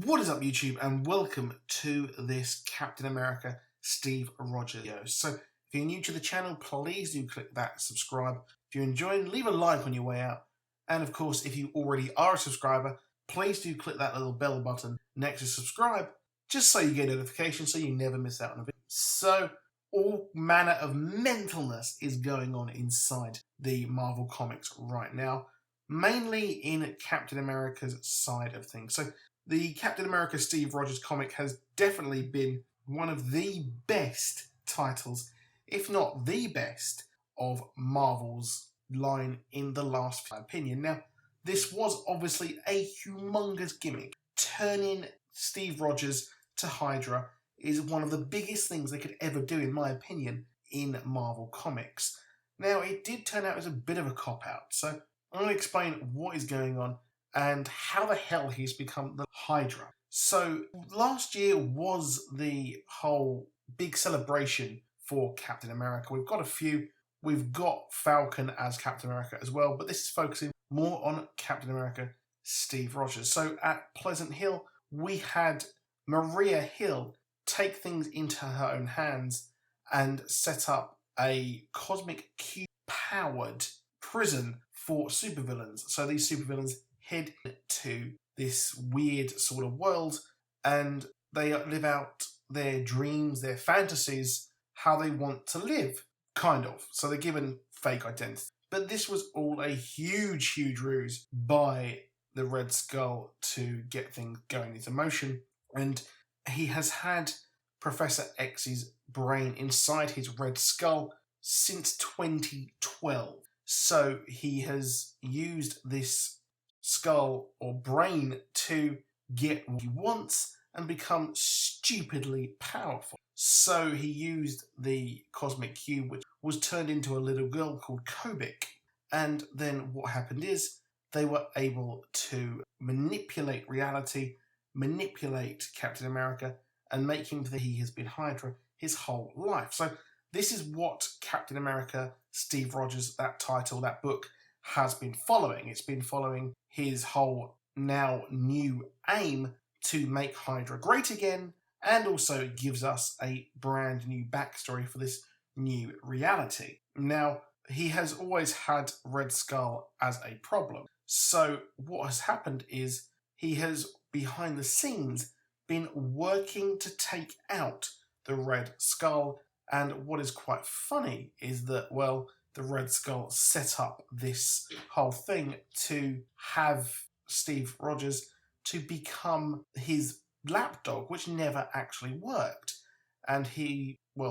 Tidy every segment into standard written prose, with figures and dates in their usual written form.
What is up, YouTube, and welcome to this Captain America Steve Rogers video. So if you're new to the channel, please do click that subscribe. If you're enjoying, leave a like on your way out. And of course, if you already are a subscriber, please do click that little bell button next to subscribe, just so you get notifications so you never miss out on a video. So all manner of mentalness is going on inside the Marvel Comics right now, mainly in Captain America's side of things. So the Captain America Steve Rogers comic has definitely been one of the best titles, if not the best, of Marvel's line in the last, in my opinion. Now, this was obviously a humongous gimmick. Turning Steve Rogers to Hydra is one of the biggest things they could ever do, in my opinion, in Marvel Comics. Now, it did turn out as a bit of a cop-out, so I'm going to explain what is going on and how the hell he's become the Hydra. So last year was the whole big celebration for Captain America. We've got a few. We've got Falcon as Captain America as well, but this is focusing more on Captain America Steve Rogers. So at Pleasant Hill, we had Maria Hill take things into her own hands and set up a cosmic cube-powered prison for supervillains. So these supervillains head to this weird sort of world and they live out their dreams, their fantasies, how they want to live, kind of. So they're given fake identities. But this was all a huge, huge ruse by the Red Skull to get things going into motion. And he has had Professor X's brain inside his Red Skull since 2012. So he has used this skull or brain to get what he wants and become stupidly powerful. So he used the cosmic cube, which was turned into a little girl called Kobik. And then what happened is they were able to manipulate reality, manipulate Captain America, and make him think he has been Hydra his whole life. So this is what Captain America Steve Rogers, that title, that book, has been following. It's been following his whole now new aim to make Hydra great again, and also gives us a brand new backstory for this new reality. Now, he has always had Red Skull as a problem. So what has happened is he has, behind the scenes, been working to take out the Red Skull. And what is quite funny is that, well, the Red Skull set up this whole thing to have Steve Rogers to become his lapdog, which never actually worked. And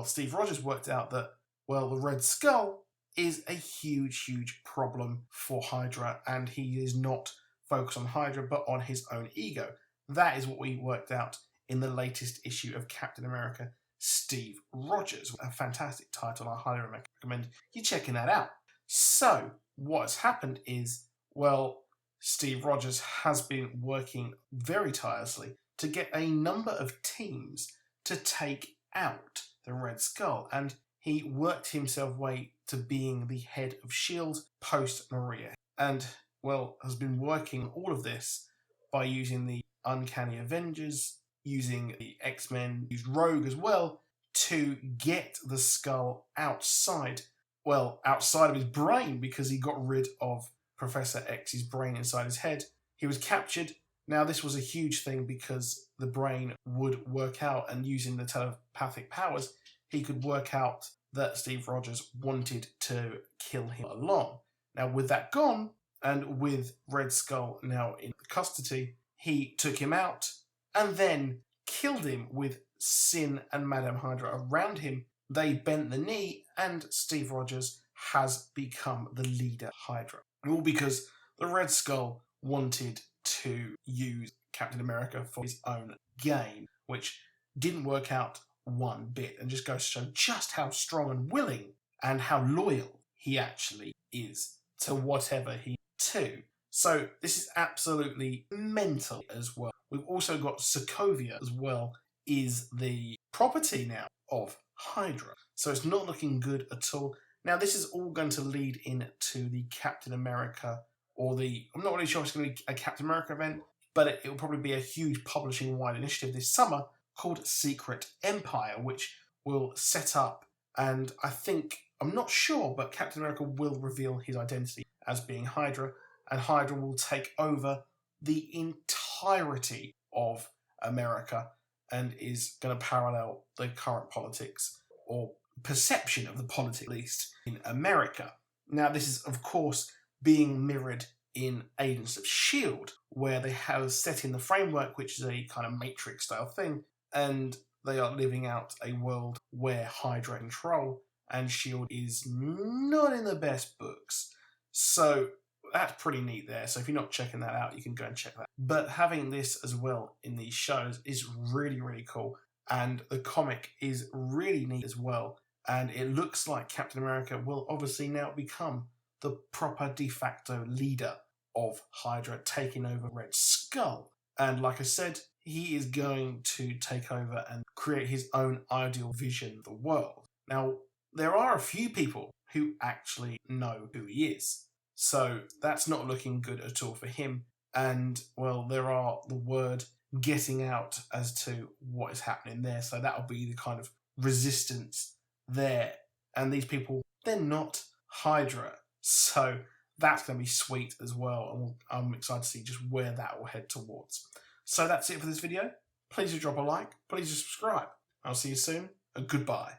Steve Rogers worked out that, well, the Red Skull is a huge, huge problem for Hydra, and he is not focused on Hydra, but on his own ego. That is what we worked out in the latest issue of Captain America Steve Rogers. A fantastic title. I highly recommend you checking that out. So what's happened is, well, Steve Rogers has been working very tirelessly to get a number of teams to take out the Red Skull, and he worked himself way to being the head of S.H.I.E.L.D. post Maria, and, well, has been working all of this by using the Uncanny Avengers, using the X-Men, used Rogue as well, to get the Skull outside of his brain, because he got rid of Professor X's brain inside his head. He was captured. Now, this was a huge thing because the brain would work out, and using the telepathic powers, he could work out that Steve Rogers wanted to kill him along. Now, with that gone, and with Red Skull now in custody, he took him out and then killed him with Sin and Madame Hydra around him. They bent the knee, and Steve Rogers has become the leader Hydra. All because the Red Skull wanted to use Captain America for his own gain, which didn't work out one bit, and just goes to show just how strong and willing and how loyal he actually is to whatever he to. So this is absolutely mental as well. We've also got Sokovia as well, is the property now of Hydra. So it's not looking good at all. Now, this is all going to lead into the Captain America, I'm not really sure if it's going to be a Captain America event, but it will probably be a huge publishing-wide initiative this summer called Secret Empire, which will set up, and I'm not sure, but Captain America will reveal his identity as being Hydra, and Hydra will take over the entirety of America and is going to parallel the current politics, or perception of the politics at least, in America. Now, this is, of course, being mirrored in Agents of S.H.I.E.L.D., where they have set in the framework, which is a kind of Matrix-style thing, and they are living out a world where Hydra control, and S.H.I.E.L.D. is not in the best books. So that's pretty neat there. So if you're not checking that out, you can go and check that. But having this as well in these shows is really, really cool. And the comic is really neat as well. And it looks like Captain America will obviously now become the proper de facto leader of Hydra, taking over Red Skull. And like I said, he is going to take over and create his own ideal vision of the world. Now, there are a few people who actually know who he is. So that's not looking good at all for him. And, well, there are the word getting out as to what is happening there. So that'll be the kind of resistance there. And these people, they're not Hydra. So that's going to be sweet as well. And I'm excited to see just where that will head towards. So that's it for this video. Please do drop a like. Please do subscribe. I'll see you soon. And goodbye.